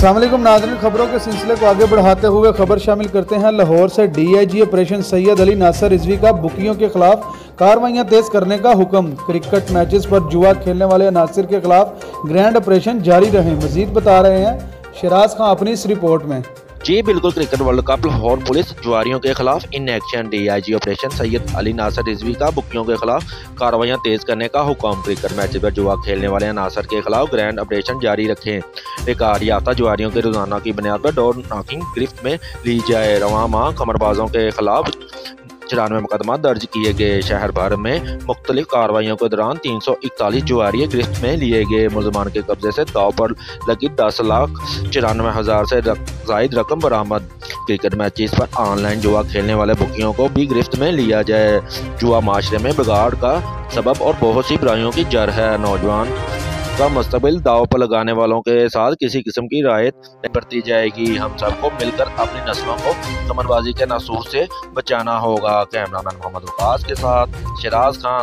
अस्सलाम वालेकुम नाज़रीन, खबरों के सिलसिले को आगे बढ़ाते हुए खबर शामिल करते हैं। लाहौर से डीआईजी ऑपरेशन सैयद अली नासर रिजवी का बुकियों के खिलाफ कार्रवाइयां तेज करने का हुक्म। क्रिकेट मैचेस पर जुआ खेलने वाले नासिर के खिलाफ ग्रैंड ऑपरेशन जारी रहे। मजीद बता रहे हैं शराज खां अपनी इस रिपोर्ट में। जी बिल्कुल, cricket world cup Lahore police जुआरियों के खिलाफ in action. DIG operation Syed Ali Nasir Rizvi का बुकियों के खिलाफ कार्रवाइयां तेज करने का हुक्म। क्रिकेट मैच पर जुआ खेलने वाले नासर के खिलाफ ग्रैंड ऑपरेशन जारी रखें। रिकॉर्ड याफ्ता जुआरियों के रोजाना की बुनियाद पर डोर नॉकिंग गिरफ्त में ली जाए। रवां माह कमरबाजों के खिलाफ 94 मुकदमा दर्ज किए गए। शहर भर में मुख्तलिफ कार्रवाइयों के दौरान 341 जुआरी गिरफ्त में लिए गए। मुलजमान के कब्जे से दाव पर लगी 10,94,000 से जायद रकम बरामद। क्रिकेट मैचेस पर ऑनलाइन जुआ खेलने वाले बुकियों को भी गिरफ्त में लिया जाए। जुआ माशरे में बिगाड़ का सबब और बहुत सी बुराइयों की जड़ है। नौजवान का मुस्तकबिल दाव पर लगाने वालों के साथ किसी किस्म की रियायत नहीं बरती जाएगी। हम सबको मिलकर अपनी नस्लों को कमरबाजी के नासूर से बचाना होगा। कैमरामैन मोहम्मद वकास के साथ शराज खां।